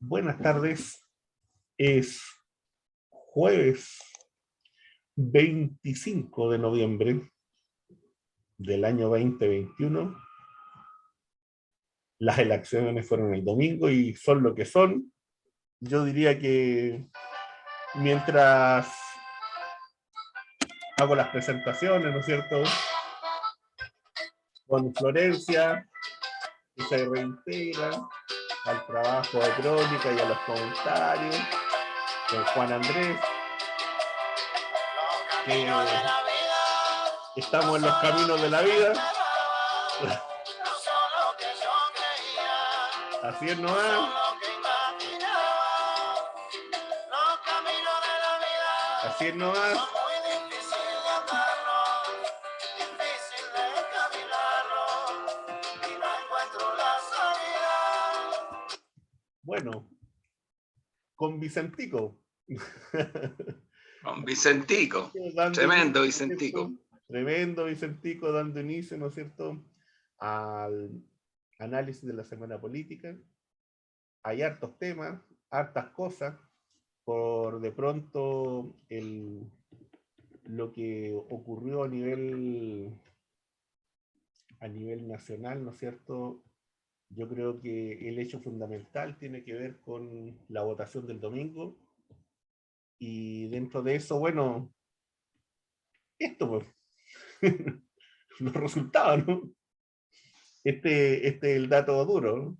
Buenas tardes, es jueves 25 de noviembre del año 2021. Las elecciones fueron el domingo y son lo que son. Yo diría que mientras hago las presentaciones, ¿no es cierto?, con Florencia, que se reintegra al trabajo de crónica y a los comentarios, con Juan Andrés, que estamos en los caminos de la vida. Así es nomás. Así es nomás. Bueno, con Vicentico. Con Vicentico, tremendo Vicentico. Tremendo Vicentico, dando inicio, ¿no es cierto?, al análisis de la semana política. Hay hartos temas, hartas cosas. Por de pronto, lo que ocurrió a nivel nacional, ¿no es cierto?, yo creo que el hecho fundamental tiene que ver con la votación del domingo. Y dentro de eso, bueno, esto, pues, los resultados, ¿no? Este es el dato duro, ¿no?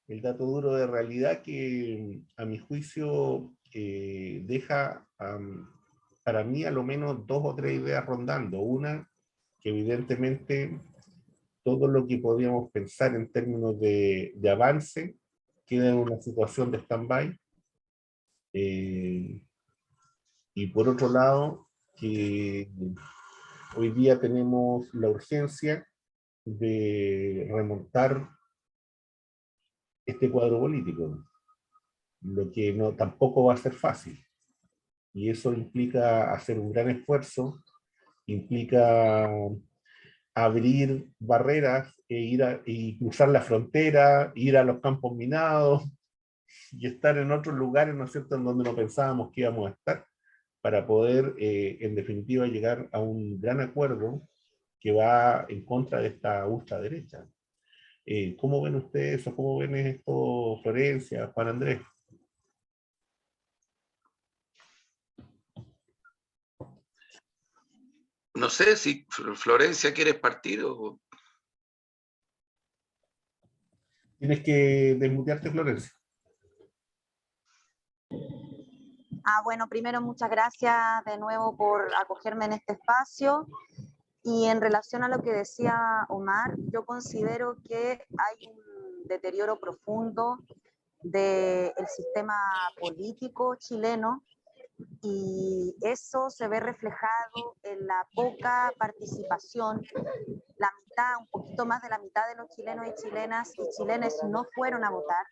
El dato duro de realidad que, a mi juicio, deja, para mí, a lo menos dos o tres ideas rondando. Una, que evidentemente todo lo que podíamos pensar en términos de avance queda en una situación de stand-by. Y por otro lado, que hoy día tenemos la urgencia de remontar este cuadro político, lo que no, tampoco va a ser fácil. Y eso implica hacer un gran esfuerzo, implica abrir barreras y cruzar la frontera, ir a los campos minados y estar en otros lugares, ¿no es cierto?, en donde no pensábamos que íbamos a estar, para poder, en definitiva, llegar a un gran acuerdo que va en contra de esta ultraderecha. ¿Cómo ven ustedes o cómo ven esto, Florencia, Juan Andrés? No sé si Florencia quiere partir o... Tienes que desmutearte, Florencia. Bueno, primero muchas gracias de nuevo por acogerme en este espacio. Y en relación a lo que decía Omar, yo considero que hay un deterioro profundo del sistema político chileno, y eso se ve reflejado en la poca participación. La mitad, un poquito más de la mitad de los chilenos y chilenas no fueron a votar.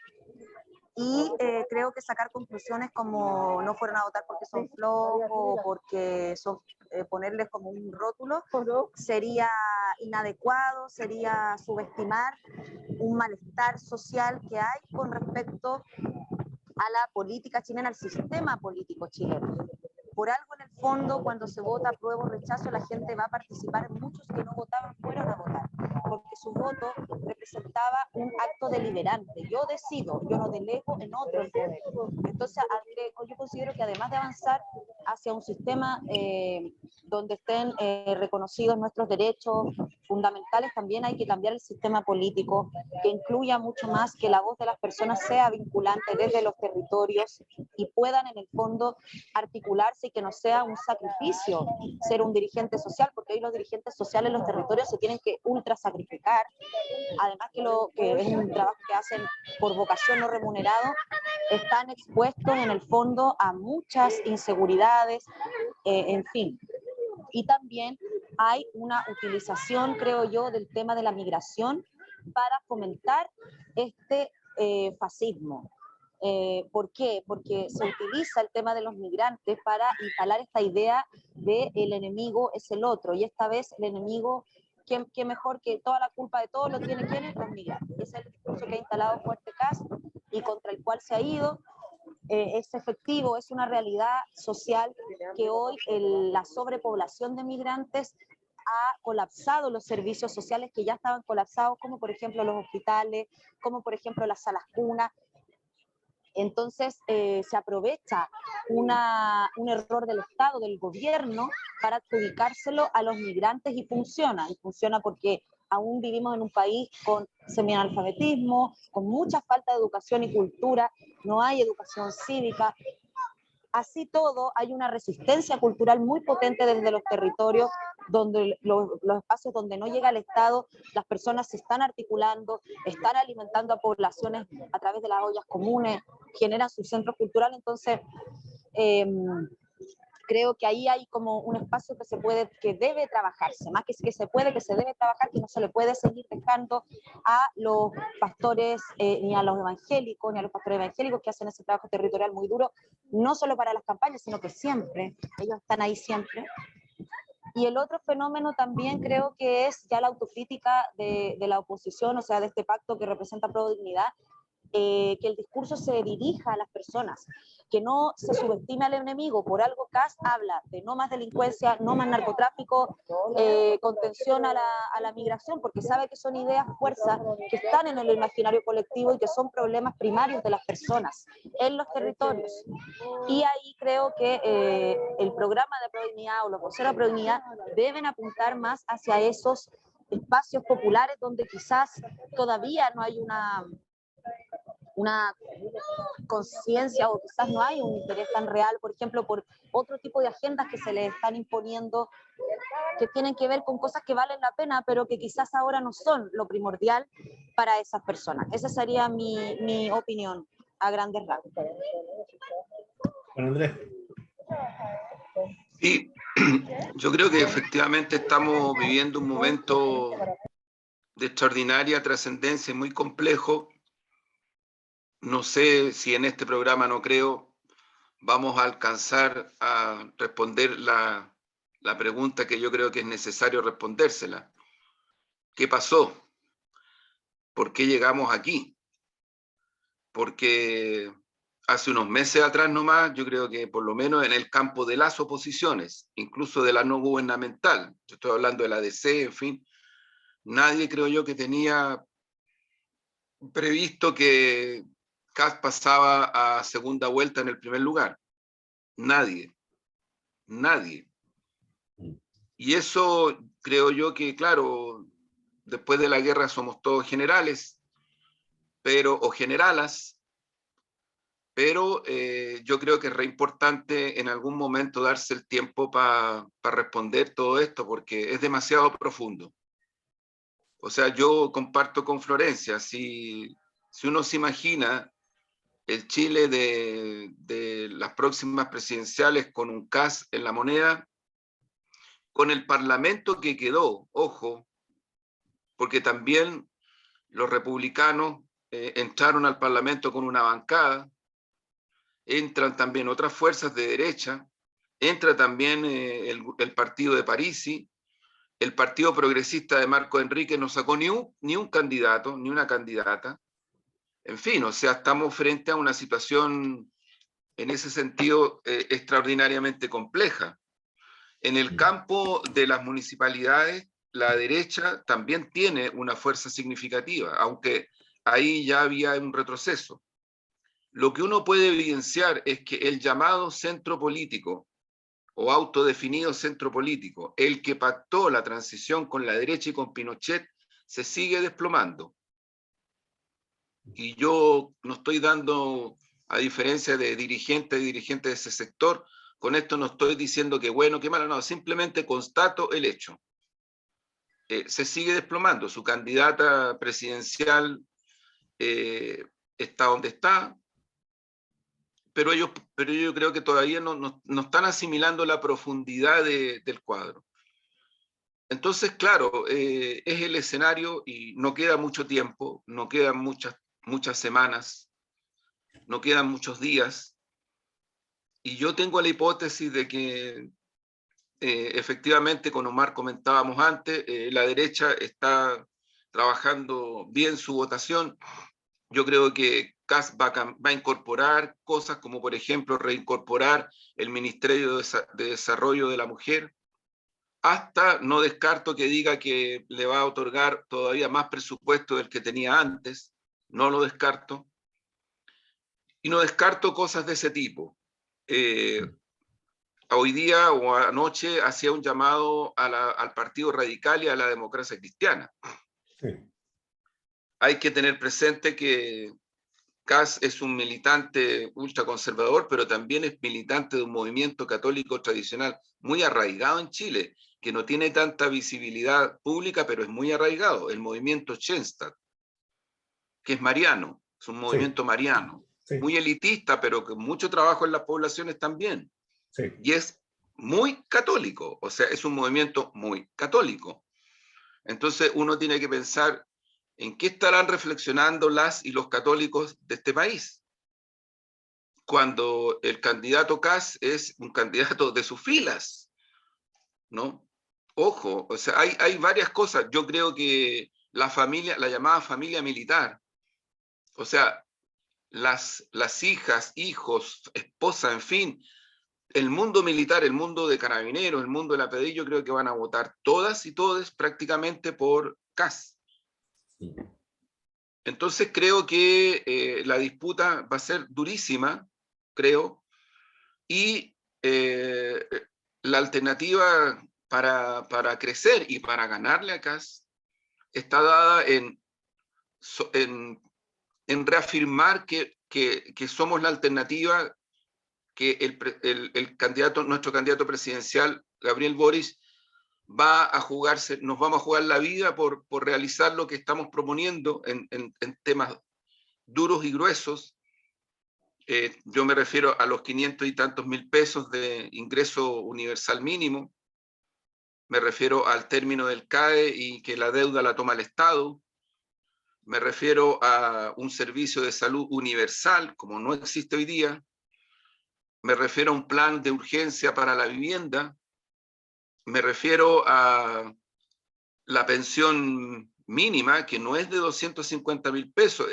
Y creo que sacar conclusiones como no fueron a votar porque son flojos o porque son, ponerles como un rótulo, sería inadecuado, sería subestimar un malestar social que hay con respecto a la política chilena, al sistema político chileno. Por algo, en el fondo, cuando se vota apruebo o rechazo, la gente va a participar. Muchos que no votaban fueron a votar, porque su voto representaba un acto deliberante. Yo decido, yo no delego en otro el poder. Entonces, yo considero que además de avanzar hacia un sistema donde estén reconocidos nuestros derechos fundamentales, también hay que cambiar el sistema político, que incluya mucho más, que la voz de las personas sea vinculante desde los territorios y puedan, en el fondo, articularse, y que no sea un sacrificio ser un dirigente social, porque hoy los dirigentes sociales en los territorios se tienen que ultra sacrificar, además que es un trabajo que hacen por vocación no remunerado, están expuestos en el fondo a muchas inseguridades, en fin. Y también hay una utilización, creo yo, del tema de la migración para fomentar este fascismo. ¿Por qué? Porque se utiliza el tema de los migrantes para instalar esta idea de el enemigo es el otro, y esta vez el enemigo, ¿qué mejor, que toda la culpa de todo lo tiene ¿quiénes? Los migrantes. Es el discurso que ha instalado Fuerte Cas, y contra el cual se ha ido. Es efectivo, es una realidad social que hoy la sobrepoblación de migrantes ha colapsado los servicios sociales que ya estaban colapsados, como por ejemplo los hospitales, como por ejemplo las salas cunas. Entonces se aprovecha un error del Estado, del gobierno, para adjudicárselo a los migrantes y funciona porque aún vivimos en un país con semianalfabetismo, con mucha falta de educación y cultura, no hay educación cívica. Así todo, hay una resistencia cultural muy potente desde los territorios, donde los espacios donde no llega el Estado, las personas se están articulando, están alimentando a poblaciones a través de las ollas comunes, generan sus centros culturales. Entonces, creo que ahí hay como un espacio que debe trabajarse, más que se puede, que se debe trabajar, que no se le puede seguir dejando a los pastores, ni a los evangélicos, ni a los pastores evangélicos que hacen ese trabajo territorial muy duro, no solo para las campañas, sino que siempre, ellos están ahí siempre. Y el otro fenómeno también creo que es ya la autocrítica de la oposición, o sea, de este pacto que representa Prodignidad, que el discurso se dirija a las personas, que no se subestime al enemigo. Por algo Kast habla de no más delincuencia, no más narcotráfico, contención a la migración, porque sabe que son ideas, fuerzas que están en el imaginario colectivo y que son problemas primarios de las personas en los territorios. Y ahí creo que el programa de Prodignidad o los voceros de Prodignidad deben apuntar más hacia esos espacios populares donde quizás todavía no hay una conciencia o quizás no hay un interés tan real, por ejemplo, por otro tipo de agendas que se les están imponiendo, que tienen que ver con cosas que valen la pena, pero que quizás ahora no son lo primordial para esas personas. Esa sería mi opinión a grandes rasgos. Bueno, Andrés. Sí, yo creo que efectivamente estamos viviendo un momento de extraordinaria trascendencia, muy complejo. No sé si en este programa, no creo, vamos a alcanzar a responder la pregunta que yo creo que es necesario respondérsela. ¿Qué pasó? ¿Por qué llegamos aquí? Porque hace unos meses atrás nomás, yo creo que por lo menos en el campo de las oposiciones, incluso de la no gubernamental, yo estoy hablando de la DC, en fin, nadie creo yo que tenía previsto que Kast pasaba a segunda vuelta en el primer lugar. Nadie. Y eso creo yo que, claro, después de la guerra somos todos generales, o generalas, pero yo creo que es re importante en algún momento darse el tiempo para responder todo esto, porque es demasiado profundo. O sea, yo comparto con Florencia, si uno se imagina el Chile de las próximas presidenciales con un Kast en la moneda, con el parlamento que quedó, ojo, porque también los republicanos entraron al parlamento con una bancada, entran también otras fuerzas de derecha, entra también el partido de Parisi, el Partido Progresista de Marco Enrique no sacó ni un candidato, ni una candidata. En fin, o sea, estamos frente a una situación en ese sentido extraordinariamente compleja. En el campo de las municipalidades, la derecha también tiene una fuerza significativa, aunque ahí ya había un retroceso. Lo que uno puede evidenciar es que el llamado centro político o autodefinido centro político, el que pactó la transición con la derecha y con Pinochet, se sigue desplomando. Y yo no estoy dando, a diferencia de dirigentes de ese sector, con esto no estoy diciendo que bueno, que malo, no, simplemente constato el hecho. Se sigue desplomando, su candidata presidencial está donde está, pero yo creo que todavía no están asimilando la profundidad del cuadro. Entonces, claro, es el escenario y no queda mucho tiempo, no quedan muchas semanas, no quedan muchos días, y yo tengo la hipótesis de que efectivamente, como Omar comentábamos antes, la derecha está trabajando bien su votación. Yo creo que Kast va a incorporar cosas como, por ejemplo, reincorporar el Ministerio de Desarrollo de la Mujer, hasta no descarto que diga que le va a otorgar todavía más presupuesto del que tenía antes, no lo descarto, y no descarto cosas de ese tipo. Hoy día o anoche hacía un llamado al Partido Radical y a la democracia cristiana. Sí. Hay que tener presente que Kast es un militante ultraconservador, pero también es militante de un movimiento católico tradicional muy arraigado en Chile, que no tiene tanta visibilidad pública, pero es muy arraigado, el movimiento Schoenstatt, que es mariano, es un movimiento mariano, Sí. muy elitista, pero con mucho trabajo en las poblaciones también. Sí. Y es muy católico, o sea, es un movimiento muy católico. Entonces uno tiene que pensar en qué estarán reflexionando las y los católicos de este país, cuando el candidato Kast es un candidato de sus filas, ¿no? Ojo, o sea, hay varias cosas. Yo creo que la familia, la llamada familia militar, o sea, las hijas, hijos, esposa, en fin, el mundo militar, el mundo de carabineros, el mundo de la PDI, yo creo que van a votar todas y todos prácticamente por Kast. Sí. Entonces creo que la disputa va a ser durísima, creo, y la alternativa para crecer y para ganarle a Kast está dada en reafirmar que somos la alternativa, que nuestro candidato presidencial, Gabriel Boric, va a jugarse, nos vamos a jugar la vida por realizar lo que estamos proponiendo en temas duros y gruesos. Yo me refiero a los 500 y tantos mil pesos de ingreso universal mínimo, me refiero al término del CAE y que la deuda la toma el Estado, me refiero a un servicio de salud universal, como no existe hoy día, me refiero a un plan de urgencia para la vivienda, me refiero a la pensión mínima, que no es de 250.000 pesos,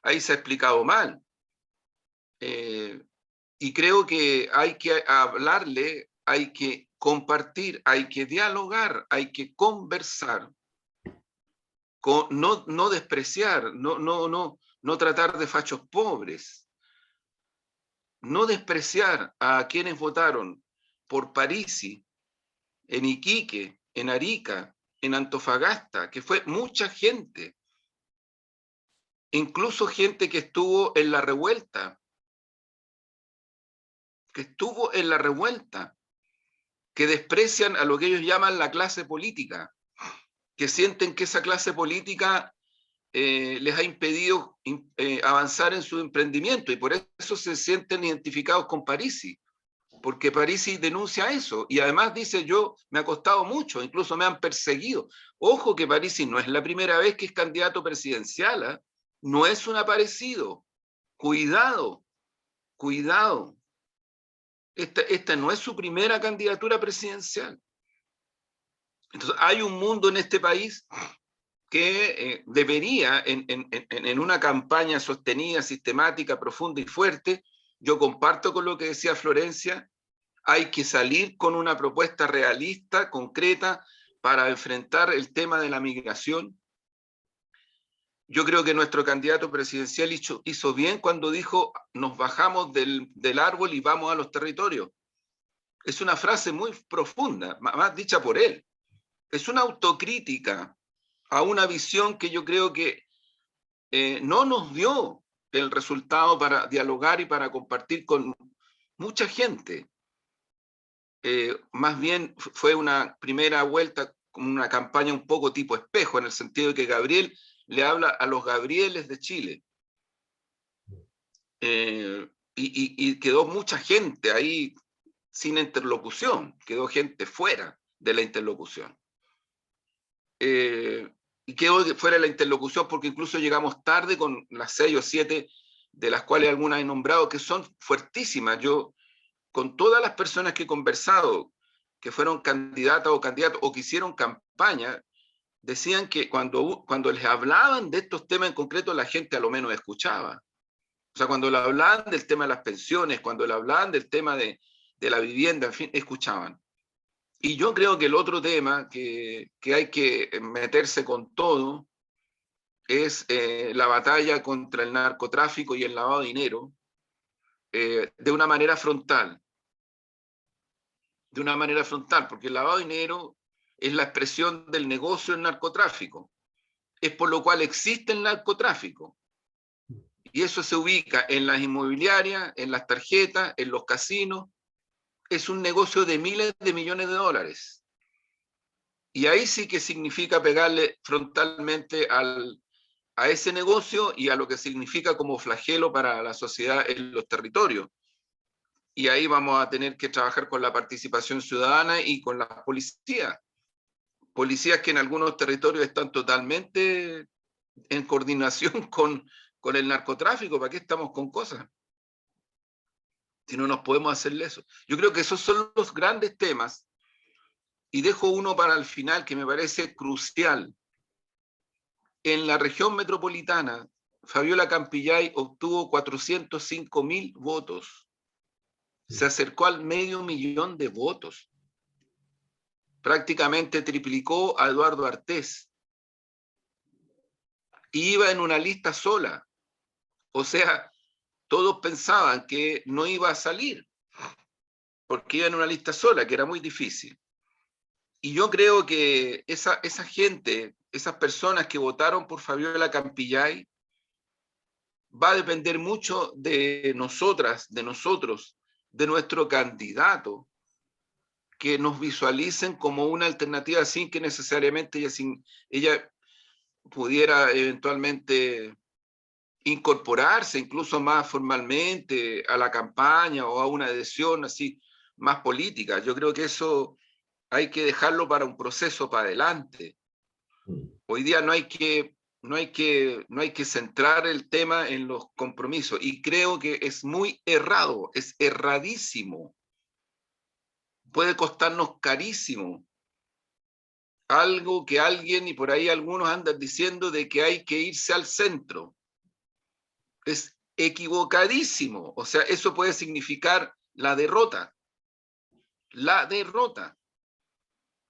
ahí se ha explicado mal. Y creo que hay que hablarle, hay que compartir, hay que dialogar, hay que conversar, no despreciar, no tratar de fachos pobres, no despreciar a quienes votaron por Parisi, en Iquique, en Arica, en Antofagasta, que fue mucha gente, incluso gente que estuvo en la revuelta, que desprecian a lo que ellos llaman la clase política, que sienten que esa clase política les ha impedido avanzar en su emprendimiento, y por eso se sienten identificados con Parisi, porque Parisi denuncia eso, y además dice: yo me ha costado mucho, incluso me han perseguido. Ojo que Parisi no es la primera vez que es candidato presidencial, ¿eh? No es un aparecido. Cuidado, cuidado. Esta no es su primera candidatura presidencial. Entonces, hay un mundo en este país que debería, en una campaña sostenida, sistemática, profunda y fuerte, yo comparto con lo que decía Florencia, hay que salir con una propuesta realista, concreta, para enfrentar el tema de la migración. Yo creo que nuestro candidato presidencial hizo bien cuando dijo: nos bajamos del árbol y vamos a los territorios. Es una frase muy profunda, más dicha por él. Es una autocrítica a una visión que yo creo que no nos dio el resultado para dialogar y para compartir con mucha gente. Más bien fue una primera vuelta, como una campaña un poco tipo espejo, en el sentido de que Gabriel le habla a los Gabrieles de Chile. Y quedó mucha gente ahí sin interlocución, quedó gente fuera de la interlocución. Y quedó fuera de la interlocución porque incluso llegamos tarde con las 6 o 7, de las cuales algunas he nombrado, que son fuertísimas. Yo, con todas las personas que he conversado, que fueron candidatas o candidatos o que hicieron campaña, decían que cuando les hablaban de estos temas en concreto, la gente a lo menos escuchaba. O sea, cuando le hablaban del tema de las pensiones, cuando le hablaban del tema de la vivienda, en fin, escuchaban. Y yo creo que el otro tema que hay que meterse con todo es la batalla contra el narcotráfico y el lavado de dinero de una manera frontal. De una manera frontal, porque el lavado de dinero es la expresión del negocio del narcotráfico. Es por lo cual existe el narcotráfico. Y eso se ubica en las inmobiliarias, en las tarjetas, en los casinos. Es un negocio de miles de millones de dólares. Y ahí sí que significa pegarle frontalmente a ese negocio y a lo que significa como flagelo para la sociedad en los territorios. Y ahí vamos a tener que trabajar con la participación ciudadana y con las policías. Policías que en algunos territorios están totalmente en coordinación con el narcotráfico. ¿Para qué estamos con cosas? Si no nos podemos hacerle eso. Yo creo que esos son los grandes temas. Y dejo uno para el final que me parece crucial. En la región metropolitana, Fabiola Campillay obtuvo 405.000 votos. Se acercó al 500.000 de votos. Prácticamente triplicó a Eduardo Artés. Iba en una lista sola. O sea, todos pensaban que no iba a salir, porque iba en una lista sola, que era muy difícil. Y yo creo que esa gente, esas personas que votaron por Fabiola Campillay, va a depender mucho de nosotras, de nosotros, de nuestro candidato, que nos visualicen como una alternativa sin que necesariamente ella pudiera eventualmente incorporarse incluso más formalmente a la campaña o a una adhesión así más política. Yo creo que eso hay que dejarlo para un proceso para adelante. Hoy día no hay que centrar el tema en los compromisos, y creo que es muy errado, es erradísimo. Puede costarnos carísimo. Algo que alguien, y por ahí algunos andan diciendo de que hay que irse al centro. Es equivocadísimo. O sea, eso puede significar la derrota. La derrota.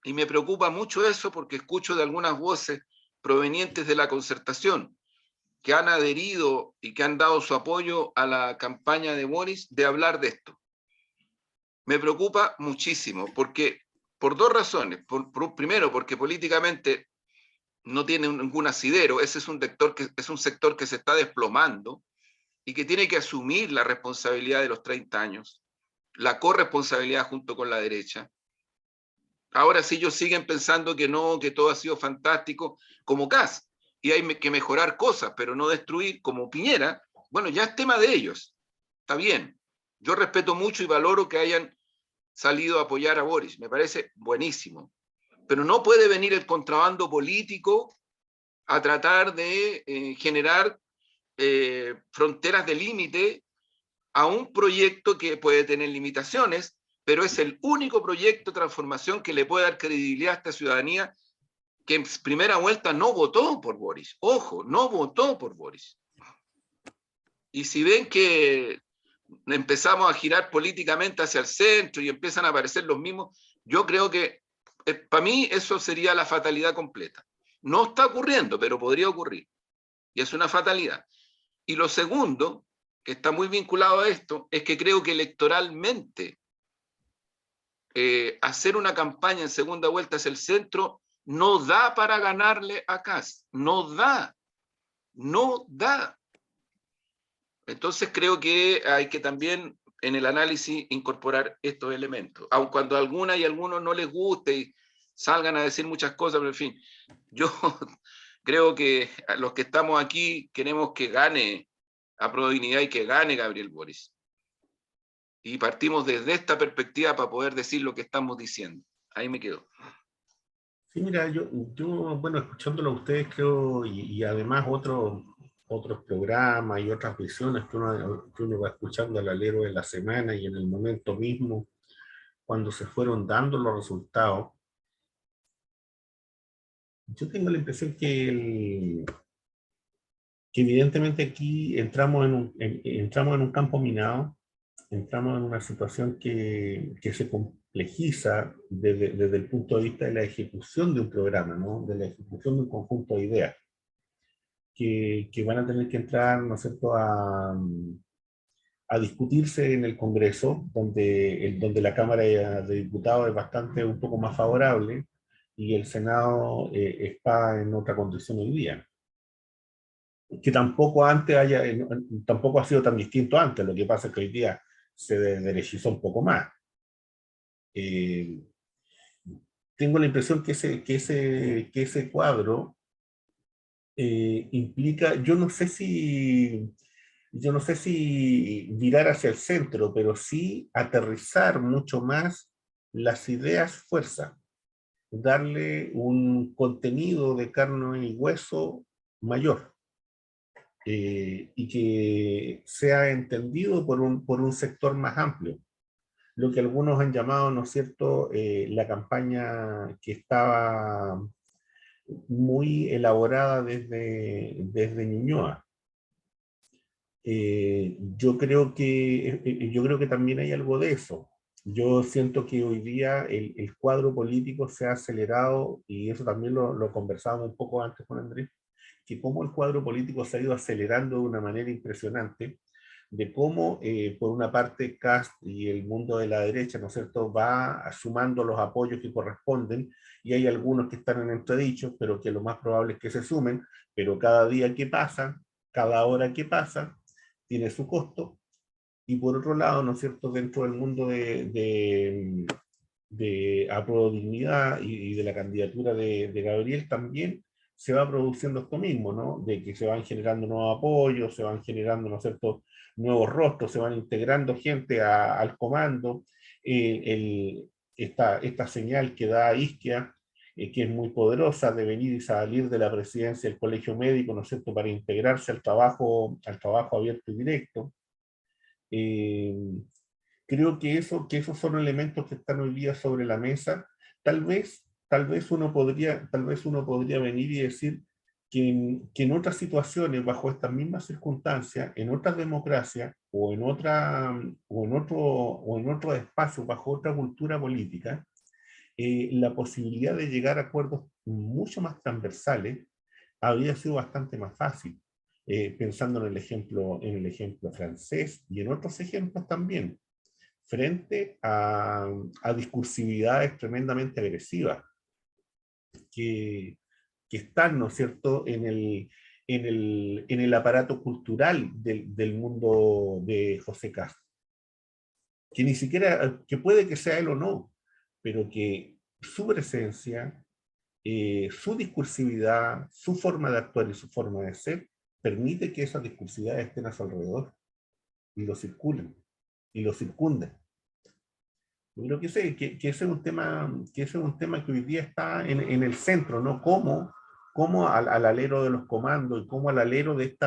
Y me preocupa mucho eso porque escucho de algunas voces provenientes de la concertación que han adherido y que han dado su apoyo a la campaña de Boris de hablar de esto. Me preocupa muchísimo porque por dos razones. Primero, porque políticamente no tiene ningún asidero. Ese es un sector que se está desplomando y que tiene que asumir la responsabilidad de los 30 años, la corresponsabilidad junto con la derecha. Ahora sí ellos siguen pensando que no, que todo ha sido fantástico, como Kast, y hay que mejorar cosas, pero no destruir, como Piñera. Bueno, ya es tema de ellos, está bien. Yo respeto mucho y valoro que hayan salido a apoyar a Boris, me parece buenísimo. Pero no puede venir el contrabando político a tratar de generar fronteras de límite a un proyecto que puede tener limitaciones, pero es el único proyecto de transformación que le puede dar credibilidad a esta ciudadanía que en primera vuelta no votó por Boris. Ojo, no votó por Boris. Y si ven que empezamos a girar políticamente hacia el centro y empiezan a aparecer los mismos, yo creo que para mí eso sería la fatalidad completa. No está ocurriendo, pero podría ocurrir. Y es una fatalidad. Y lo segundo, que está muy vinculado a esto, es que creo que electoralmente hacer una campaña en segunda vuelta hacia el centro no da para ganarle a Kast. No da. No da. Entonces creo que hay que también en el análisis incorporar estos elementos. Aun cuando a algunas y a algunos no les guste y salgan a decir muchas cosas, pero en fin, yo creo que a los que estamos aquí queremos que gane Apruebo Dignidad y que gane Gabriel Boric. Y partimos desde esta perspectiva para poder decir lo que estamos diciendo. Ahí me quedo. Sí, mira, yo bueno, escuchándolo a ustedes creo, y además otros programas y otras visiones que uno va escuchando al alero de la semana y en el momento mismo, cuando se fueron dando los resultados, yo tengo la impresión que que evidentemente aquí entramos en un campo minado, entramos en una situación que se complejiza desde el punto de vista de la ejecución de un programa, ¿no? De la ejecución de un conjunto de ideas, que van a tener que entrar, ¿no es cierto?, a discutirse en el Congreso, donde la Cámara de Diputados es bastante un poco más favorable y el Senado está en otra condición hoy día. Que tampoco ha sido tan distinto antes, lo que pasa es que hoy día se derechizó un poco más. Eh, Tengo la impresión que ese cuadro implica, yo no sé si virar hacia el centro, pero sí aterrizar mucho más las ideas fuerza, darle un contenido de carne y hueso mayor, y que sea entendido por un sector más amplio. Lo que algunos han llamado, ¿no es cierto?, la campaña que estaba muy elaborada desde Ñuñoa. Yo creo que también hay algo de eso. Yo siento que hoy día el cuadro político se ha acelerado, y eso también lo conversábamos un poco antes con Andrés, que cómo el cuadro político se ha ido acelerando de una manera impresionante, de cómo, por una parte, Kast y el mundo de la derecha, ¿no es cierto?, va sumando los apoyos que corresponden, y hay algunos que están en entredicho, pero que lo más probable es que se sumen, pero cada día que pasa, cada hora que pasa, tiene su costo. Y por otro lado, ¿no es cierto?, dentro del mundo de Apruebo Dignidad y de la candidatura de Gabriel, también se va produciendo esto mismo, ¿no? De que se van generando nuevos apoyos, se van generando, ¿no es cierto?, nuevos rostros, se van integrando gente al comando. Esta señal que da Isquia, que es muy poderosa, de venir y salir de la presidencia del colegio médico, ¿no es cierto?, para integrarse al trabajo abierto y directo. Eh, Creo que esos son elementos que están hoy día sobre la mesa. Tal vez uno podría venir y decir que en otras situaciones, bajo estas mismas circunstancias, en otras democracias o en otro espacio, bajo otra cultura política, la posibilidad de llegar a acuerdos mucho más transversales habría sido bastante más fácil. Pensando en el ejemplo francés y en otros ejemplos también, frente a discursividades tremendamente agresivas que, que están, ¿no es cierto?, en el aparato cultural del mundo de José Castro, que ni siquiera, que puede que sea él o no, pero que su presencia, su discursividad, su forma de actuar y su forma de ser, permite que esas discursividades estén a su alrededor y lo circulen y lo circunden. Yo creo que ese es un tema, que hoy día está en el centro, ¿no? Cómo al alero de los comandos y cómo al alero de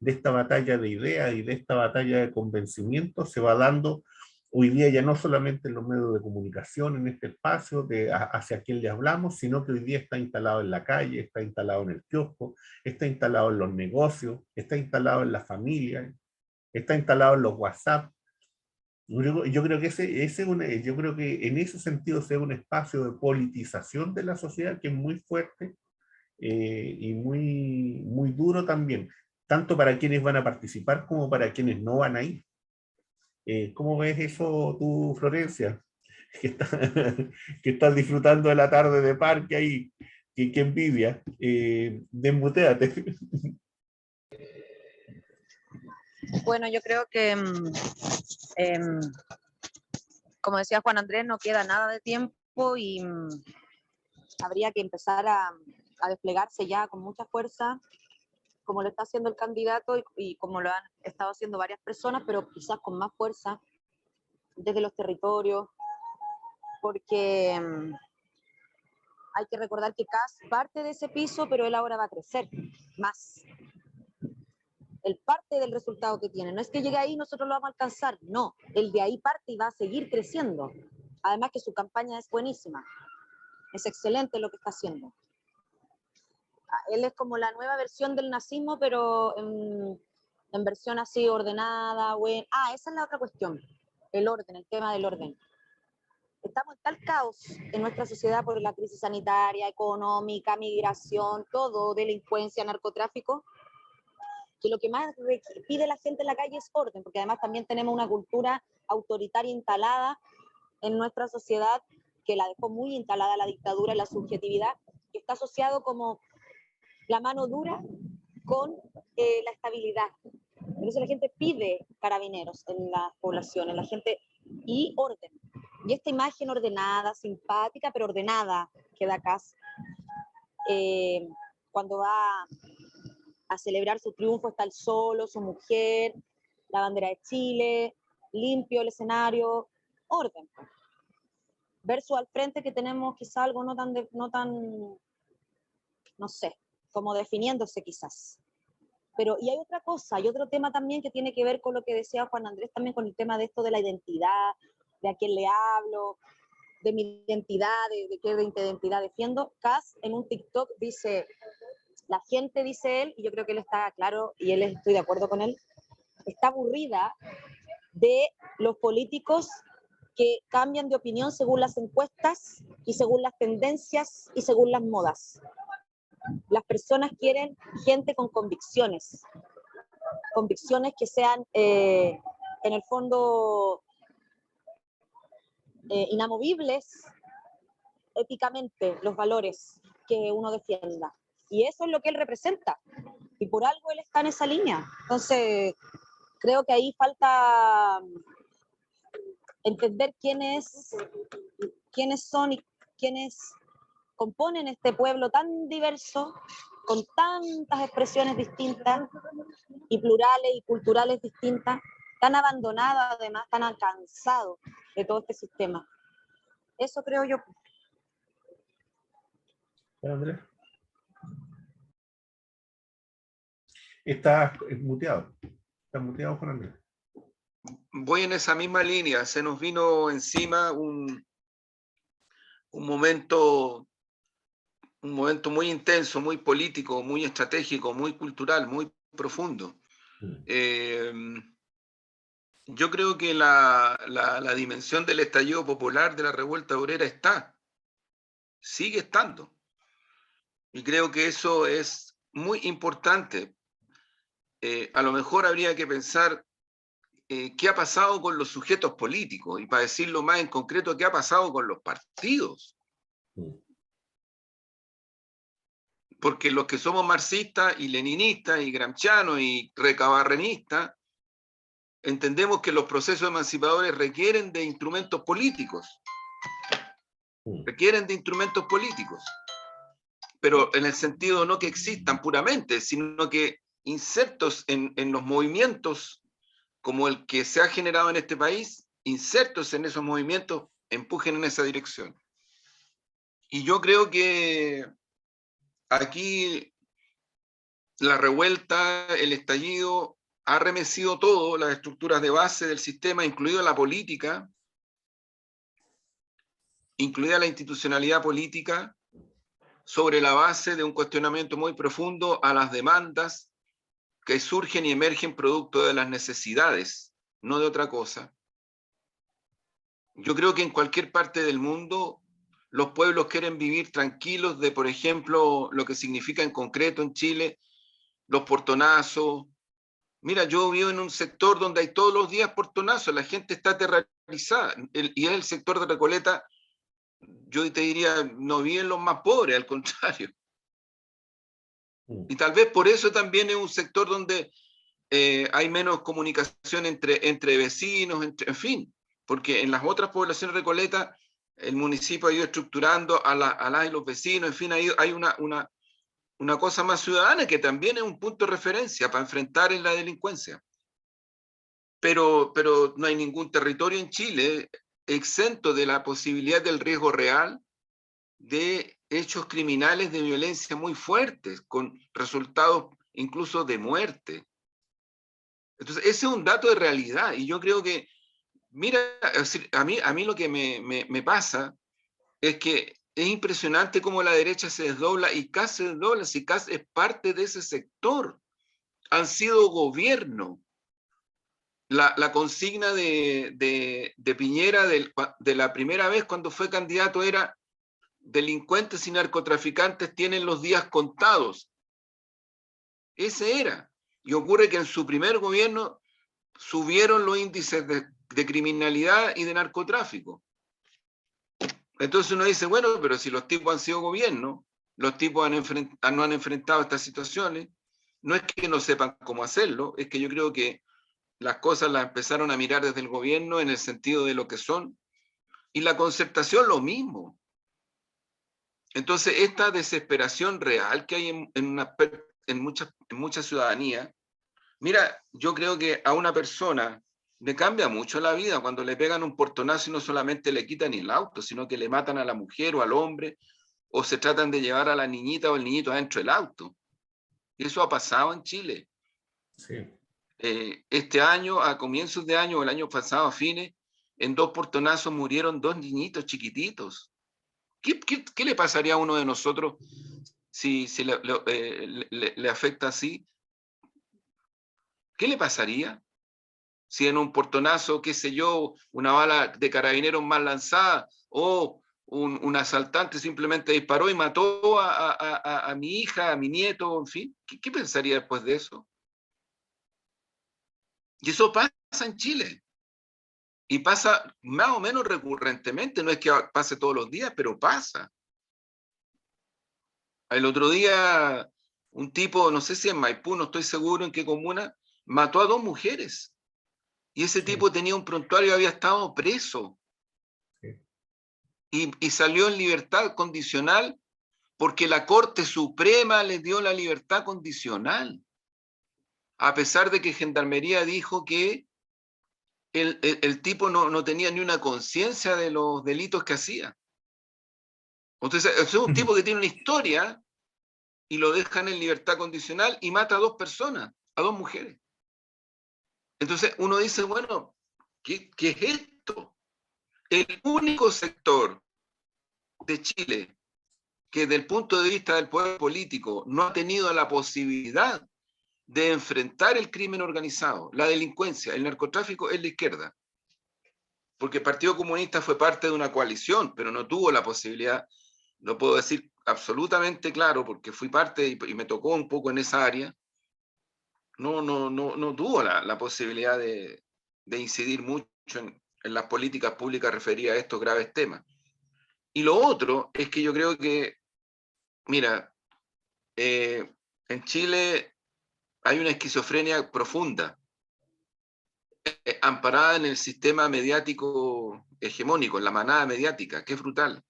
esta batalla de ideas y de esta batalla de convencimiento se va dando hoy día, ya no solamente en los medios de comunicación, en este espacio hacia quien le hablamos, sino que hoy día está instalado en la calle, está instalado en el kiosco, está instalado en los negocios, está instalado en la familia, está instalado en los WhatsApp. Yo creo que yo creo que en ese sentido es un espacio de politización de la sociedad que es muy fuerte, y muy duro también, tanto para quienes van a participar como para quienes no van a ir. ¿Cómo ves eso tú, Florencia? Que, está, que estás disfrutando de la tarde de parque ahí, que envidia. Desmuteate. Bueno, yo creo que, como decía Juan Andrés, no queda nada de tiempo y habría que empezar a desplegarse ya con mucha fuerza, como lo está haciendo el candidato y como lo han estado haciendo varias personas, pero quizás con más fuerza desde los territorios, porque hay que recordar que Kast parte de ese piso, pero él ahora va a crecer más. Él parte del resultado que tiene. No es que llegue ahí y nosotros lo vamos a alcanzar, no. Él de ahí parte y va a seguir creciendo. Además que su campaña es buenísima. Es excelente lo que está haciendo. Él es como la nueva versión del nazismo, pero en versión así ordenada, buena. Esa es la otra cuestión, el orden, el tema del orden. Estamos en tal caos en nuestra sociedad por la crisis sanitaria, económica, migración, todo, delincuencia, narcotráfico, que lo que más pide la gente en la calle es orden, porque además también tenemos una cultura autoritaria instalada en nuestra sociedad, que la dejó muy instalada la dictadura y la subjetividad, que está asociado como la mano dura con la estabilidad. Por eso la gente pide carabineros en las poblaciones, la gente, y orden. Y esta imagen ordenada, simpática, pero ordenada, que da Kast, cuando va a celebrar su triunfo, está él solo, su mujer, la bandera de Chile, limpio el escenario, orden. Versus al frente que tenemos quizá algo no tan, no sé, como definiéndose quizás. Pero, y hay otra cosa, hay otro tema también que tiene que ver con lo que decía Juan Andrés, también con el tema de esto de la identidad, de a quién le hablo, de mi identidad, de qué identidad defiendo. Kast en un TikTok dice, la gente, dice él, y yo creo que él está claro, y él estoy de acuerdo con él, está aburrida de los políticos que cambian de opinión según las encuestas y según las tendencias y según las modas. Las personas quieren gente con convicciones que sean, en el fondo, inamovibles éticamente, los valores que uno defienda. Y eso es lo que él representa. Y por algo él está en esa línea. Entonces, creo que ahí falta entender quiénes son y quiénes componen este pueblo tan diverso, con tantas expresiones distintas y plurales y culturales distintas, tan abandonado además, tan cansado de todo este sistema. Eso creo yo. Andrés. Estás muteado. Estás muteado, Juan Andrés. Voy en esa misma línea. Se nos vino encima un momento muy intenso, muy político, muy estratégico, muy cultural, muy profundo. Yo creo que la dimensión del estallido popular, de la revuelta obrera sigue estando. Y creo que eso es muy importante. A lo mejor habría que pensar qué ha pasado con los sujetos políticos, y para decirlo más en concreto, qué ha pasado con los partidos. Porque los que somos marxistas y leninistas y gramscianos y recabarrenistas, entendemos que los procesos emancipadores requieren de instrumentos políticos. Pero en el sentido no que existan puramente, sino que insertos en los movimientos como el que se ha generado en este país, insertos en esos movimientos, empujen en esa dirección. Y yo creo que aquí la revuelta, el estallido, ha remecido todo, las estructuras de base del sistema, incluida la política, incluida la institucionalidad política, sobre la base de un cuestionamiento muy profundo a las demandas que surgen y emergen producto de las necesidades, no de otra cosa. Yo creo que en cualquier parte del mundo los pueblos quieren vivir tranquilos de, por ejemplo, lo que significa en concreto en Chile, los portonazos. Mira, yo vivo en un sector donde hay todos los días portonazos, la gente está aterrorizada, y es el sector de Recoleta, yo te diría, no viven los más pobres, al contrario. Y tal vez por eso también es un sector donde hay menos comunicación entre vecinos, en fin, porque en las otras poblaciones de Recoleta el municipio ha ido estructurando a las y los vecinos, en fin, hay una cosa más ciudadana que también es un punto de referencia para enfrentar en la delincuencia. Pero no hay ningún territorio en Chile exento de la posibilidad del riesgo real de hechos criminales de violencia muy fuertes, con resultados incluso de muerte. Entonces, ese es un dato de realidad, y yo creo que, mira, a mí lo que me pasa es que es impresionante cómo la derecha se desdobla, y CAS se desdobla, si CAS es parte de ese sector. Han sido gobierno. La consigna de Piñera de la primera vez cuando fue candidato era: delincuentes y narcotraficantes tienen los días contados. Ese era. Y ocurre que en su primer gobierno subieron los índices de criminalidad y de narcotráfico. Entonces uno dice, bueno, pero si los tipos han sido gobierno, los tipos no han enfrentado estas situaciones, no es que no sepan cómo hacerlo, es que yo creo que las cosas las empezaron a mirar desde el gobierno en el sentido de lo que son, y la concertación lo mismo. Entonces esta desesperación real que hay en mucha ciudadanía, mira, yo creo que a una persona le cambia mucho la vida cuando le pegan un portonazo y no solamente le quitan el auto, sino que le matan a la mujer o al hombre, o se tratan de llevar a la niñita o el niñito adentro del auto. Y eso ha pasado en Chile. Sí. Este año, a comienzos de año, o el año pasado, a fines, en 2 portonazos murieron 2 niñitos chiquititos. ¿Qué le pasaría a uno de nosotros si le afecta así? ¿Qué le pasaría si en un portonazo, qué sé yo, una bala de carabineros mal lanzada, o un asaltante simplemente disparó y mató a mi hija, a mi nieto, en fin? ¿Qué pensaría después de eso? Y eso pasa en Chile. Y pasa más o menos recurrentemente, no es que pase todos los días, pero pasa. El otro día, un tipo, no sé si en Maipú, no estoy seguro en qué comuna, mató a 2 mujeres. Y ese tipo tenía un prontuario y había estado preso. Sí. Y salió en libertad condicional porque la Corte Suprema le dio la libertad condicional. A pesar de que Gendarmería dijo que el tipo no tenía ni una conciencia de los delitos que hacía. Entonces, es un tipo que tiene una historia y lo dejan en libertad condicional y mata a 2 personas, a 2 mujeres. Entonces uno dice, bueno, ¿qué es esto? El único sector de Chile que desde el punto de vista del poder político no ha tenido la posibilidad de enfrentar el crimen organizado, la delincuencia, el narcotráfico, es la izquierda. Porque el Partido Comunista fue parte de una coalición, pero no tuvo la posibilidad, lo puedo decir absolutamente claro, porque fui parte y me tocó un poco en esa área, no tuvo la posibilidad de incidir mucho en las políticas públicas referidas a estos graves temas. Y lo otro es que yo creo que, mira, en Chile hay una esquizofrenia profunda, amparada en el sistema mediático hegemónico, en la manada mediática, que es brutal,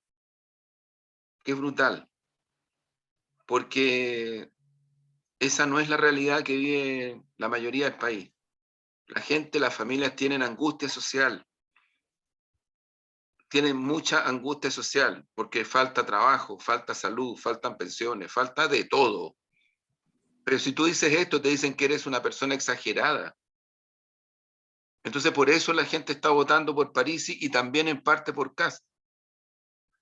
porque esa no es la realidad que vive la mayoría del país. La gente, las familias tienen angustia social, tienen mucha angustia social, porque falta trabajo, falta salud, faltan pensiones, falta de todo. Pero si tú dices esto, te dicen que eres una persona exagerada. Entonces por eso la gente está votando por Parisi y también en parte por Kast.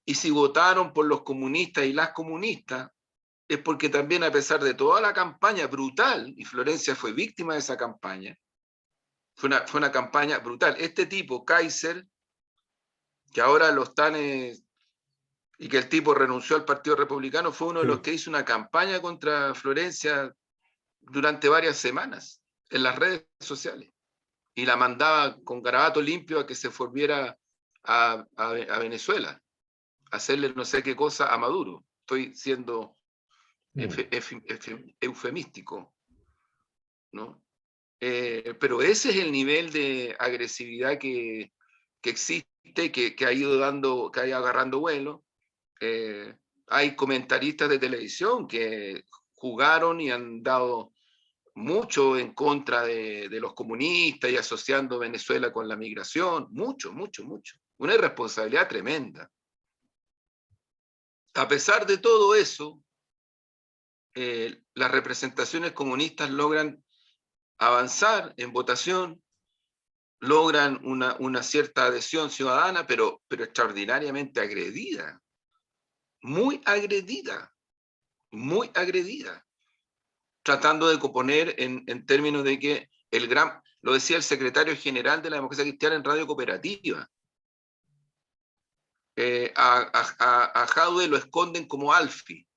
Y si votaron por los comunistas y las comunistas, es porque también, a pesar de toda la campaña brutal, y Florencia fue víctima de esa campaña, fue una campaña brutal. Este tipo, Kaiser, que ahora lo están, y que el tipo renunció al Partido Republicano, fue uno de los que hizo una campaña contra Florencia durante varias semanas en las redes sociales. Y la mandaba con garabato limpio a que se volviera a Venezuela, a hacerle no sé qué cosa a Maduro. Estoy siendo eufemístico, ¿no? Pero ese es el nivel de agresividad que existe, que ha ido agarrando vuelo. Hay comentaristas de televisión que jugaron y han dado mucho en contra de los comunistas y asociando Venezuela con la migración, mucho. Una irresponsabilidad tremenda. A pesar de todo eso, las representaciones comunistas logran avanzar en votación, logran una cierta adhesión ciudadana, pero extraordinariamente agredida. muy agredida, tratando de componer en términos de que lo decía el secretario general de la Democracia Cristiana en Radio Cooperativa, a Jadwe lo esconden como Alfie.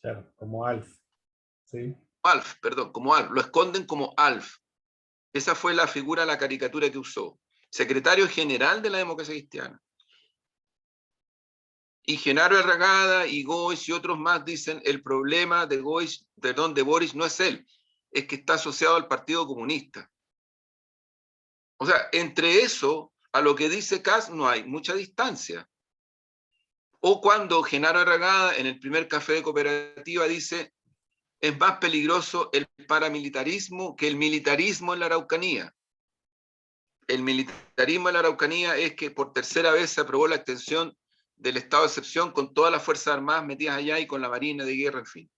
Claro, como Alf. ¿Sí? Como Alf, lo esconden como Alf. Esa fue la figura, la caricatura que usó. Secretario general de la Democracia Cristiana. Y Genaro Herragada y Goich y otros más dicen el problema de Boric no es él, es que está asociado al Partido Comunista. O sea, entre eso a lo que dice Kast no hay mucha distancia. O cuando Genaro Herragada en el primer café de Cooperativa dice es más peligroso el paramilitarismo que el militarismo en la Araucanía. El militarismo en la Araucanía es que por tercera vez se aprobó la extensión del estado de excepción con todas las Fuerzas Armadas metidas allá y con la Marina de guerra, en fin.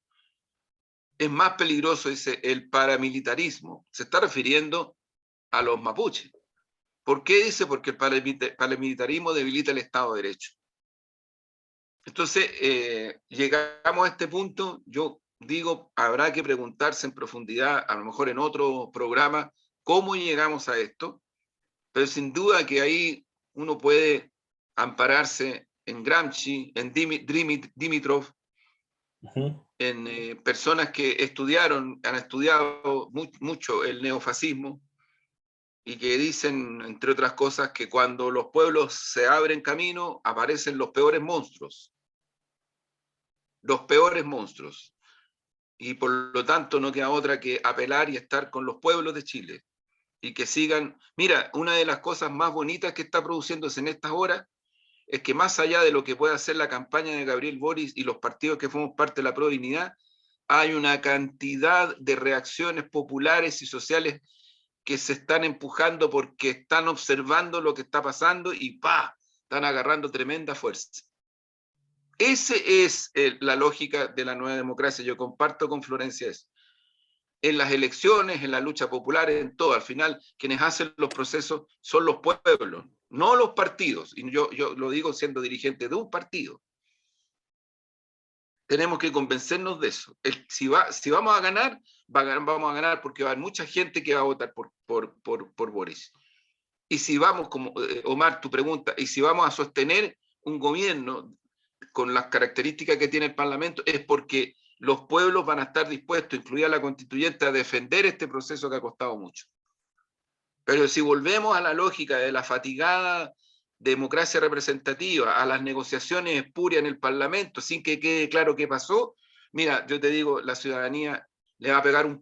Es más peligroso, dice, el paramilitarismo. Se está refiriendo a los mapuches. ¿Por qué dice? Porque el paramilitarismo debilita el Estado de Derecho. Entonces, llegamos a este punto, yo digo, habrá que preguntarse en profundidad, a lo mejor en otro programa, cómo llegamos a esto, pero sin duda que ahí uno puede ampararse en Gramsci, en Dimitrov, en personas que han estudiado mucho el neofascismo y que dicen, entre otras cosas, que cuando los pueblos se abren camino, aparecen los peores monstruos. Los peores monstruos. Y por lo tanto no queda otra que apelar y estar con los pueblos de Chile. Y que sigan. Mira, una de las cosas más bonitas que está produciéndose en estas horas es que más allá de lo que puede hacer la campaña de Gabriel Boric y los partidos que formamos parte de la Prodignidad, hay una cantidad de reacciones populares y sociales que se están empujando porque están observando lo que está pasando y ¡pa! Están agarrando tremenda fuerza. Esa es la lógica de la nueva democracia. Yo comparto con Florencia eso. En las elecciones, en la lucha popular, en todo. Al final, quienes hacen los procesos son los pueblos, no los partidos. Y yo lo digo siendo dirigente de un partido. Tenemos que convencernos de eso. Si vamos a ganar, vamos a ganar porque va a haber mucha gente que va a votar por Boris. Y si vamos, como Omar, tu pregunta, y si vamos a sostener un gobierno con las características que tiene el Parlamento, es porque los pueblos van a estar dispuestos, incluida la constituyente, a defender este proceso que ha costado mucho. Pero si volvemos a la lógica de la fatigada democracia representativa, a las negociaciones espurias en el Parlamento, sin que quede claro qué pasó, mira, yo te digo, la ciudadanía le va a pegar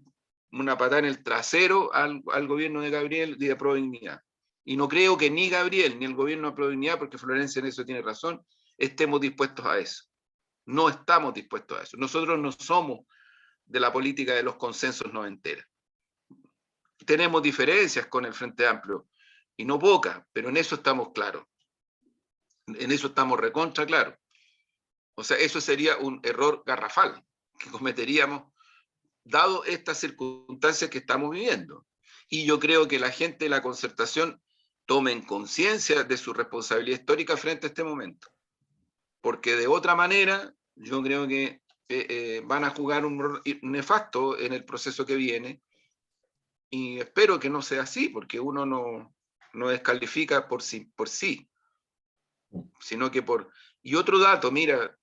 una patada en el trasero al gobierno de Gabriel y de Prodignidad. Y no creo que ni Gabriel ni el gobierno de Prodignidad, porque Florencia en eso tiene razón, estemos dispuestos a eso. No estamos dispuestos a eso. Nosotros no somos de la política de los consensos noventeros. Tenemos diferencias con el Frente Amplio, y no pocas, pero en eso estamos claros. En eso estamos recontra claros. O sea, eso sería un error garrafal que cometeríamos dado estas circunstancias que estamos viviendo. Y yo creo que la gente de la concertación tomen conciencia de su responsabilidad histórica frente a este momento. Porque de otra manera, yo creo que van a jugar un rol nefasto en el proceso que viene. Y espero que no sea así, porque uno no descalifica por sí, sino que por... Y otro dato, mira,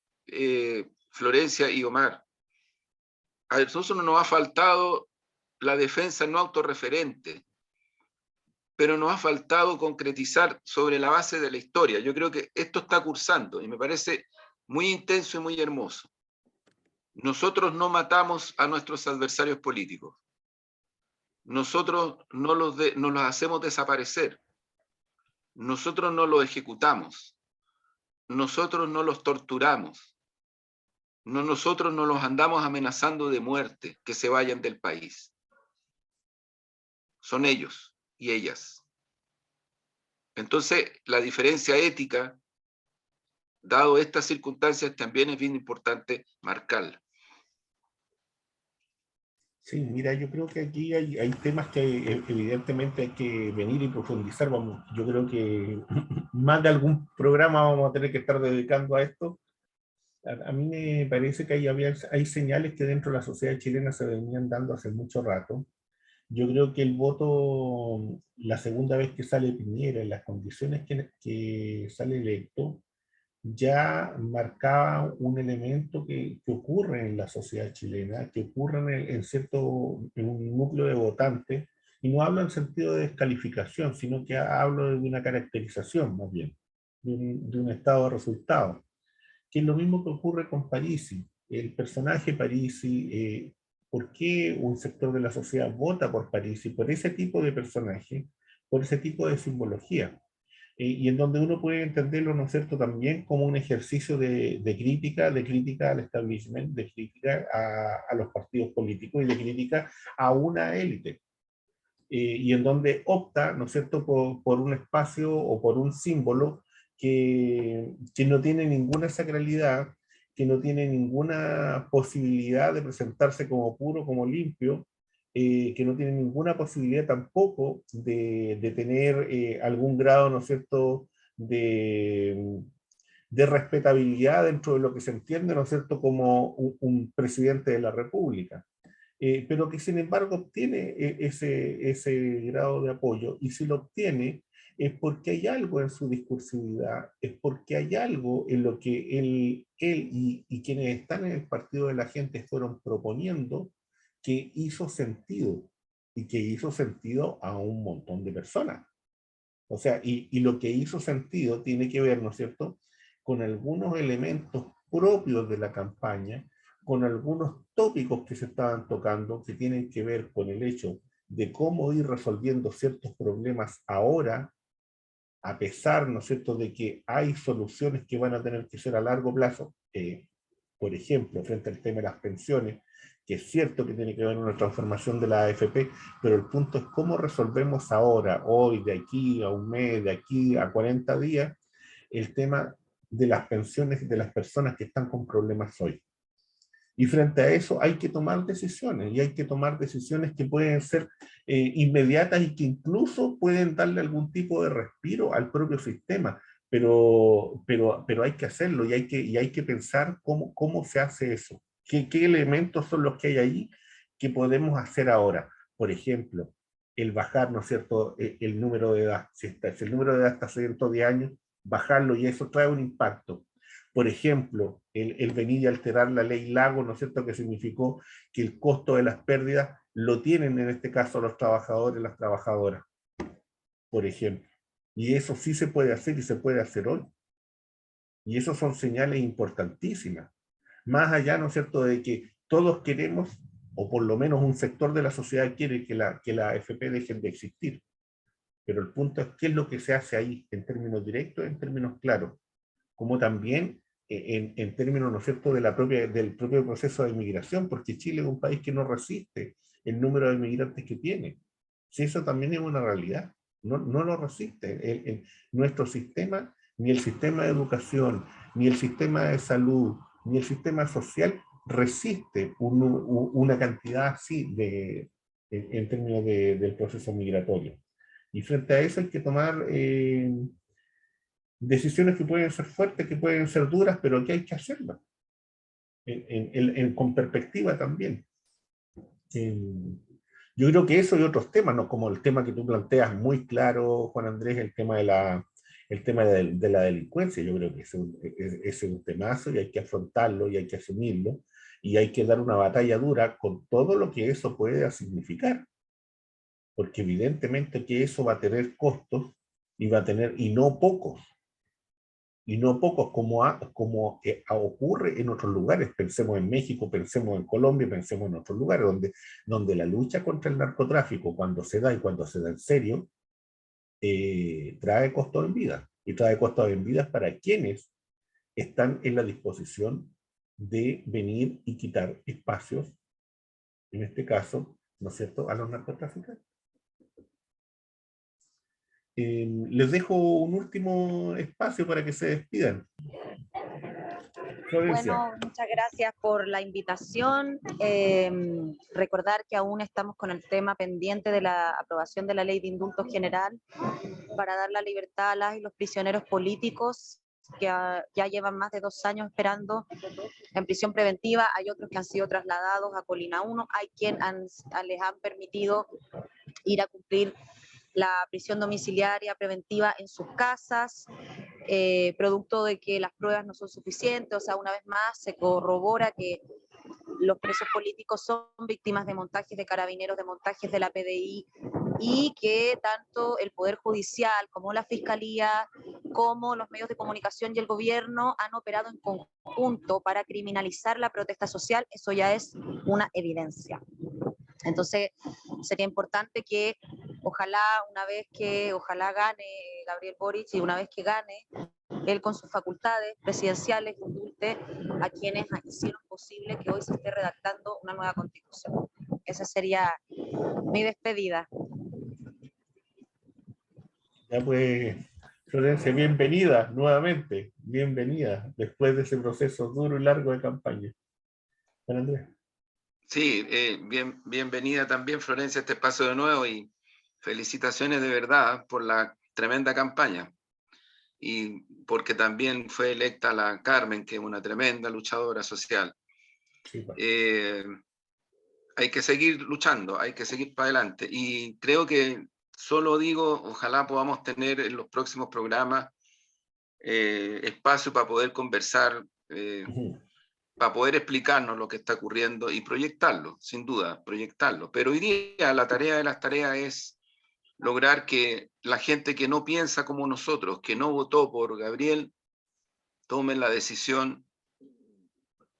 Florencia y Omar, a nosotros nos ha faltado la defensa no autorreferente, pero nos ha faltado concretizar sobre la base de la historia. Yo creo que esto está cursando y me parece muy intenso y muy hermoso. Nosotros no matamos a nuestros adversarios políticos. Nosotros no los hacemos desaparecer. Nosotros no los ejecutamos. Nosotros no los torturamos. Nosotros no los andamos amenazando de muerte, que se vayan del país. Son ellos y ellas. Entonces, la diferencia ética, dado estas circunstancias, también es bien importante marcarla. Sí, mira, yo creo que aquí hay temas que evidentemente hay que venir y profundizar. Yo creo que más de algún programa vamos a tener que estar dedicando a esto, A mí me parece que hay señales que dentro de la sociedad chilena se venían dando hace mucho rato. Yo creo que el voto, la segunda vez que sale Piñera, en las condiciones que sale electo, ya marcaba un elemento que ocurre en la sociedad chilena, que ocurre en un núcleo de votantes, y no hablo en sentido de descalificación, sino que hablo de una caracterización más bien, de un estado de resultados, que es lo mismo que ocurre con Parisi. El personaje Parisi, ¿por qué un sector de la sociedad vota por Parisi? Por ese tipo de personaje, por ese tipo de simbología. Y en donde uno puede entenderlo, ¿no es cierto?, también como un ejercicio de crítica al establishment, de crítica a los partidos políticos y de crítica a una élite. Y en donde opta, ¿no es cierto?, por un espacio o por un símbolo que no tiene ninguna sacralidad, que no tiene ninguna posibilidad de presentarse como puro, como limpio, que no tiene ninguna posibilidad tampoco de tener algún grado, ¿no es cierto?, de respetabilidad dentro de lo que se entiende, ¿no es cierto?, como un presidente de la República. Pero que sin embargo obtiene ese grado de apoyo, y si lo obtiene es porque hay algo en su discursividad, es porque hay algo en lo que él y quienes están en el partido de la gente fueron proponiendo, que hizo sentido, y que hizo sentido a un montón de personas. O sea, y lo que hizo sentido tiene que ver, ¿no es cierto?, con algunos elementos propios de la campaña, con algunos tópicos que se estaban tocando, que tienen que ver con el hecho de cómo ir resolviendo ciertos problemas ahora, a pesar, ¿no es cierto?, de que hay soluciones que van a tener que ser a largo plazo. Por ejemplo, frente al tema de las pensiones, que es cierto que tiene que haber una transformación de la AFP, pero el punto es cómo resolvemos ahora, hoy, de aquí a un mes, de aquí a 40 días, el tema de las pensiones de las personas que están con problemas hoy. Y frente a eso hay que tomar decisiones, y hay que tomar decisiones que pueden ser inmediatas y que incluso pueden darle algún tipo de respiro al propio sistema, pero hay que hacerlo, y hay que pensar cómo se hace eso, qué elementos son los que hay ahí que podemos hacer ahora. Por ejemplo, el bajar, ¿no es cierto?, el número de edad. Si el número de edad está 110 años, bajarlo, y eso trae un impacto. Por ejemplo, el venir y alterar la ley Lago, ¿no es cierto?, que significó que el costo de las pérdidas lo tienen en este caso los trabajadores y las trabajadoras, por ejemplo. Y eso sí se puede hacer, y se puede hacer hoy. Y eso son señales importantísimas. Más allá, ¿no es cierto?, de que todos queremos, o por lo menos un sector de la sociedad quiere que la AFP dejen de existir. Pero el punto es qué es lo que se hace ahí, en términos directos, en términos claros, como también en términos, ¿no es cierto?, del propio proceso de inmigración, porque Chile es un país que no resiste el número de inmigrantes que tiene. Si eso también es una realidad, no lo resiste. Nuestro sistema, ni el sistema de educación, ni el sistema de salud, ni el sistema social resiste una cantidad así en términos del proceso migratorio. Y frente a eso hay que tomar decisiones que pueden ser fuertes, que pueden ser duras, pero que hay que hacerlas, con perspectiva también. Yo creo que eso y otros temas, ¿no?, como el tema que tú planteas muy claro, Juan Andrés, el tema de la delincuencia. Yo creo que es un temazo, y hay que afrontarlo, y hay que asumirlo, y hay que dar una batalla dura con todo lo que eso puede significar, porque evidentemente que eso va a tener costos, y no pocos, como ocurre en otros lugares. Pensemos en México, pensemos en Colombia, pensemos en otros lugares donde la lucha contra el narcotráfico, cuando se da, y cuando se da en serio, trae costos en vida, y trae costos en vidas para quienes están en la disposición de venir y quitar espacios, en este caso, ¿no es cierto?, a los narcotraficantes. Les dejo un último espacio para que se despidan. Bueno, muchas gracias por la invitación. Recordar que aún estamos con el tema pendiente de la aprobación de la ley de indulto general para dar la libertad a las y los prisioneros políticos que ya llevan más de 2 años esperando en prisión preventiva, hay otros que han sido trasladados a Colina 1, hay quienes les han permitido ir a cumplir la prisión domiciliaria preventiva en sus casas, producto de que las pruebas no son suficientes. O sea, una vez más se corrobora que los presos políticos son víctimas de montajes de carabineros, de montajes de la PDI, y que tanto el Poder Judicial como la Fiscalía, como los medios de comunicación y el gobierno han operado en conjunto para criminalizar la protesta social. Eso ya es una evidencia. Entonces, sería importante que ojalá gane Gabriel Boric, y una vez que gane, él con sus facultades presidenciales consulte a quienes hicieron posible que hoy se esté redactando una nueva constitución. Esa sería mi despedida. Ya pues, Florencia, bienvenida nuevamente, bienvenida después de ese proceso duro y largo de campaña. Juan Andrés. Sí, bienvenida también, Florencia, a este espacio de nuevo, y felicitaciones de verdad por la tremenda campaña. Y porque también fue electa la Carmen, que es una tremenda luchadora social. Sí, pues. Hay que seguir luchando, hay que seguir para adelante. Y creo que solo digo, ojalá podamos tener en los próximos programas espacio para poder conversar, para poder explicarnos lo que está ocurriendo y proyectarlo, sin duda, proyectarlo. Pero hoy día la tarea de las tareas es lograr que la gente que no piensa como nosotros, que no votó por Gabriel, tomen la decisión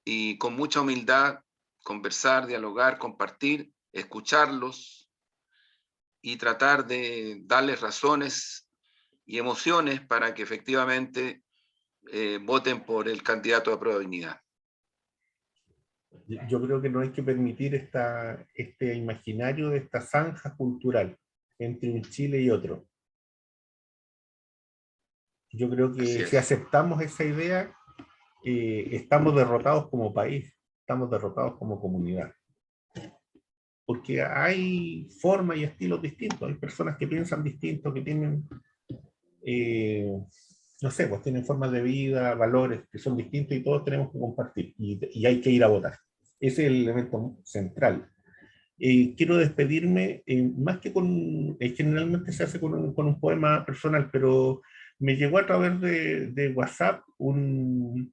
y con mucha humildad conversar, dialogar, compartir, escucharlos y tratar de darles razones y emociones para que efectivamente voten por el candidato de Prueba de Dignidad. Yo creo que no hay que permitir este imaginario de esta zanja cultural entre un Chile y otro. Yo creo Así que si es. aceptamos esa idea, estamos derrotados como país, estamos derrotados como comunidad. Porque hay formas y estilos distintos, hay personas que piensan distinto, que tienen, no sé, pues tienen formas de vida, valores que son distintos y todos tenemos que compartir y hay que ir a votar. Ese es el elemento central. Quiero despedirme, más que con, generalmente se hace con un poema personal, pero me llegó a través de WhatsApp un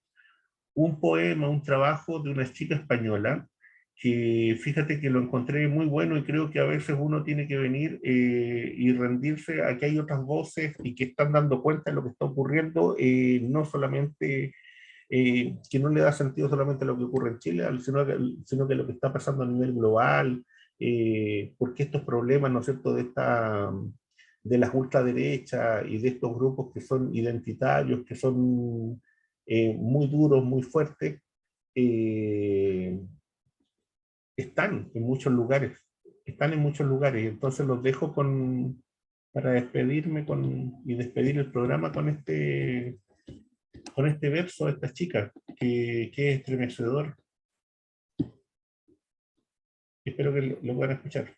poema, un trabajo de una chica española, que fíjate que lo encontré muy bueno y creo que a veces uno tiene que venir y rendirse a que hay otras voces y que están dando cuenta de lo que está ocurriendo, no solamente, que no le da sentido solamente a lo que ocurre en Chile, sino que lo que está pasando a nivel global, porque estos problemas, ¿no es cierto?, de las ultraderechas y de estos grupos que son identitarios, que son muy duros, muy fuertes, eh, están en muchos lugares, están en muchos lugares, entonces los dejo para despedirme y despedir el programa con este verso de esta chica, que es estremecedor. Espero que lo puedan escuchar.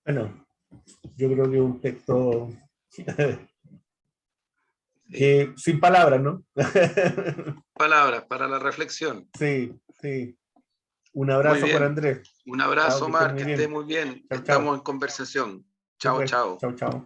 Bueno, yo creo que es un texto que sin palabras, ¿no? Palabras para la reflexión. Sí, sí. Un Muy abrazo por bien. Andrés. Un abrazo, Chao, que estés Omar, muy que esté bien. muy bien. Chao, Estamos chao. en conversación. Sí, Chao, pues. chao. Chao, chao.